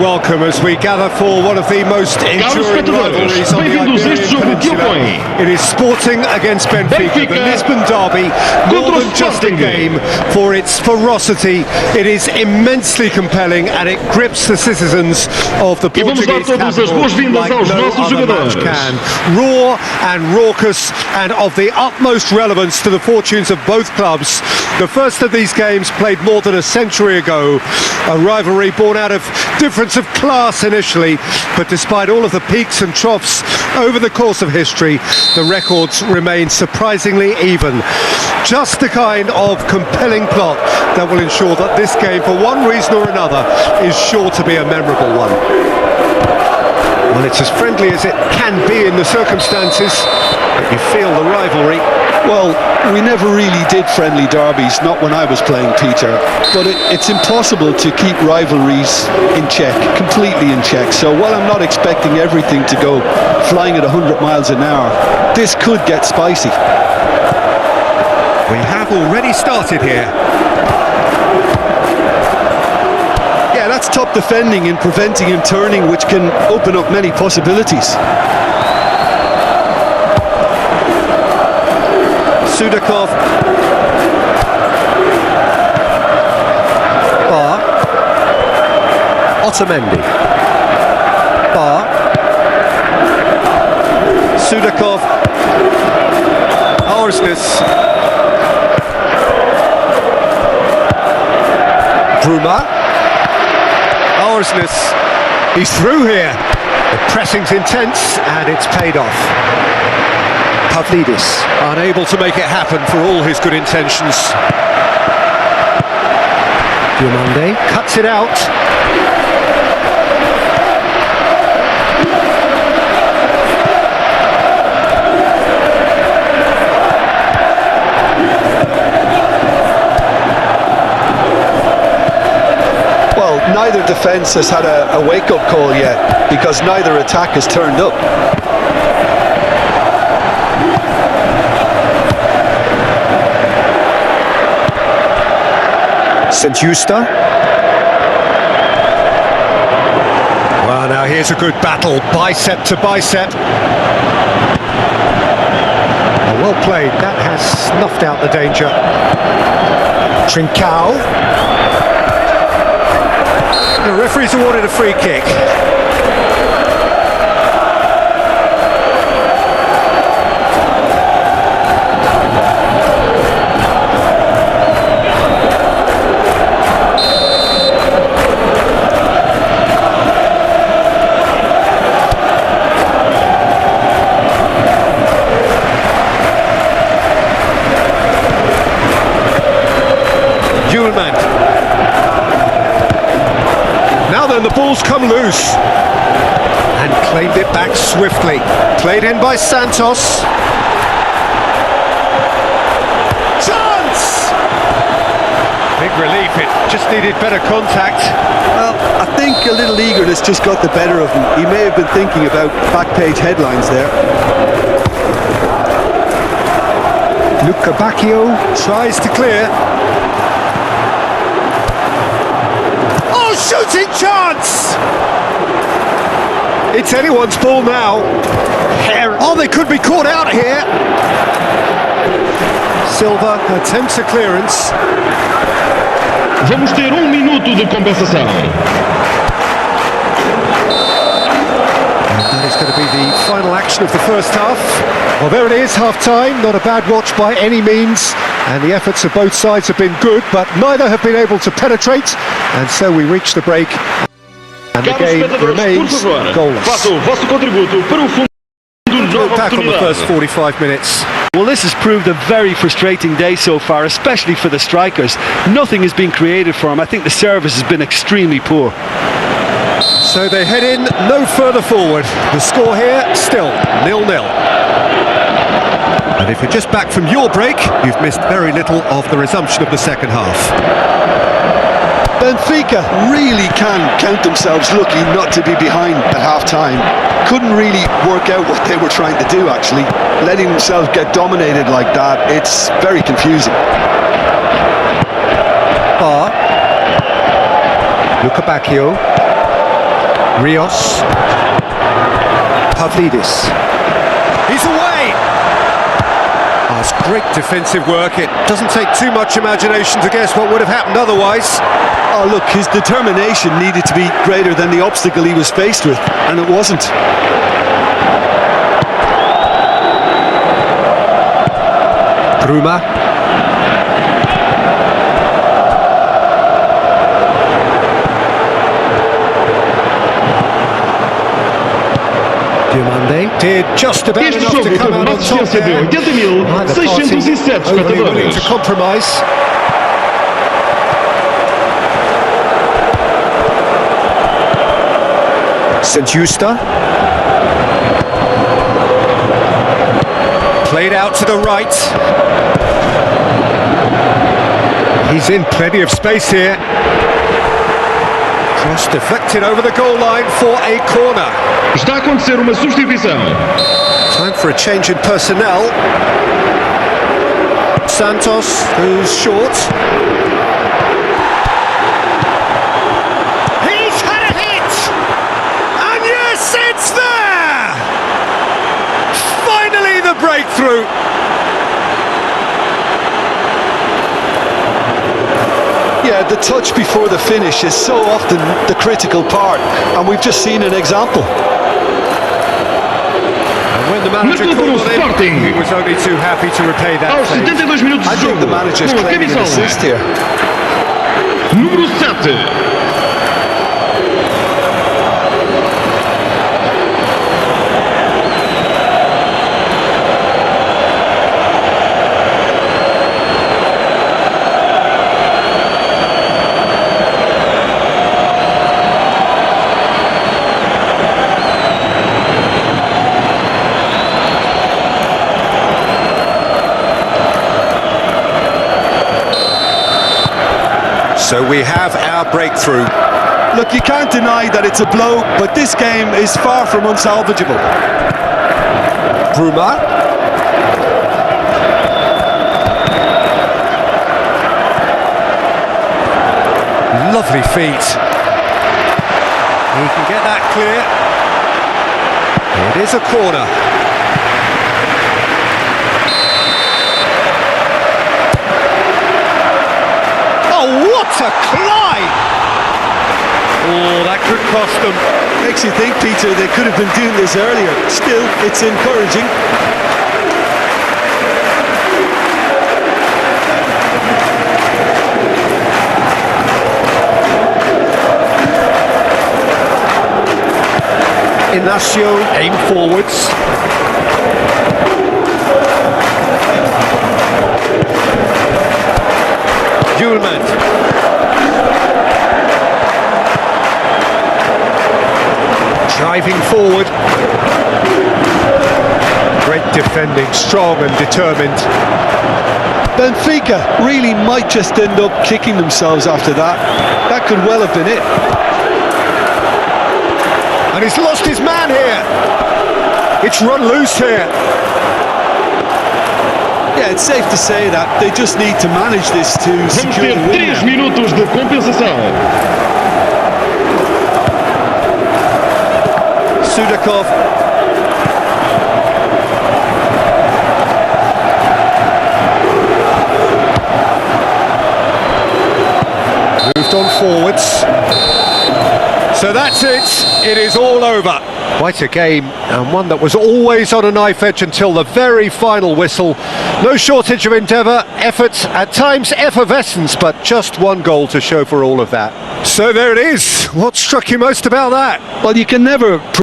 welcome as we gather for one of the most enduring rivalries on the Iberian Peninsula. It is Sporting against Benfica, the Lisbon derby, more than just a game for its ferocity. It is immensely compelling and it grips the citizens of the Portuguese capital like no other match can. Raw and raucous and of the utmost relevance to the fortunes of both clubs. The first of these games played more than a century ago, a rivalry born out of difference of class initially, but despite all of the peaks and troughs over the course of history, the records remain surprisingly even. Just the kind of compelling plot that will ensure that this game, for one reason or another, is sure to be a memorable one. Well, it's as friendly as it can be in the circumstances, but you feel the rivalry. Well, we never really did friendly derbies, not when I was playing, Peter. But it's impossible to keep rivalries in check, completely in check. So while I'm not expecting everything to go flying at 100 miles an hour, this could get spicy. We have already started here. Yeah, that's top defending and preventing him turning, which can open up many possibilities. Sudakov. Bar. Otamendi. Bar. Sudakov. Arsnes. Bruma. Arsnes. He's through here. The pressing's intense and it's paid off. Pavlidis, unable to make it happen for all his good intentions. Diomande cuts it out. Well, neither defence has had a wake-up call yet, because neither attack has turned up. St. Justa. Well, now here's a good battle, bicep to bicep. Oh, well played, that has snuffed out the danger. Trincao. The referee's awarded a free kick. Now then, the ball's come loose and claimed it back swiftly. Played in by Santos. Chance! Big relief, it just needed better contact. Well, I think a little eagerness just got the better of him. He may have been thinking about back-page headlines there. Luca Bacchio tries to clear. Shooting chance! It's anyone's ball now. Oh, they could be caught out here. Silva attempts a clearance. Vamos ter minuto de compensação. And that is going to be the final action of the first half. Well, there it is, half-time. Not a bad watch by any means. And the efforts of both sides have been good, but neither have been able to penetrate. And so we reach the break. And the game remains goalless. Look back on the first 45 minutes. Well, this has proved a very frustrating day so far, especially for the strikers. Nothing has been created for them. I think the service has been extremely poor. So they head in no further forward. The score here still 0-0. And if you're just back from your break, you've missed very little of the resumption of the second half. Benfica really can count themselves lucky not to be behind at half-time. Couldn't really work out what they were trying to do, actually. Letting themselves get dominated like that, it's very confusing. Luca Bacchio. Rios. Pavlidis. He's away! Oh, it's great defensive work. It doesn't take too much imagination to guess what would have happened otherwise. Oh, look, his determination needed to be greater than the obstacle he was faced with, and it wasn't. Bruma. Diomande did just about Este enough jogo to come teve out uma on top assistência de there. 80.607 Overly willing to espectadores. compromise. St-Justa. Played out to the right. He's in plenty of space here. Cross deflected over the goal line for a corner. Está a acontecer uma substituição. Time for a change in personnel. Santos, who's short. He's had a hit! And yes, it's there! Finally the breakthrough. Yeah, the touch before the finish is so often the critical part, and we've just seen an example. And when the manager called on him, he was only too happy to repay that Aos favour. 72 minutos I de think jogo, the manager's com a claiming an assist camisola here. número 7. So we have our breakthrough. Look, you can't deny that it's a blow, but this game is far from unsalvageable. Bruma. Lovely feet. He can get that clear. It is a corner. Oh, what a climb! Oh, that could cost them. Makes you think, Peter, they could have been doing this earlier. Still, it's encouraging. Inacio aim forwards. Julemand. Driving forward. Great defending, strong and determined. Benfica really might just end up kicking themselves after that. That could well have been it. And he's lost his man here. It's run loose here. Yeah, it's safe to say that they just need to manage this to Vamos secure ter the win 3 now. minutos de compensação. Sudakov. Moved on forwards. So that's it. It is all over. Quite a game, and one that was always on a knife edge until the very final whistle. No shortage of endeavour, effort, at times effervescence, but just one goal to show for all of that. So there it is. What struck you most about that? Well, you can never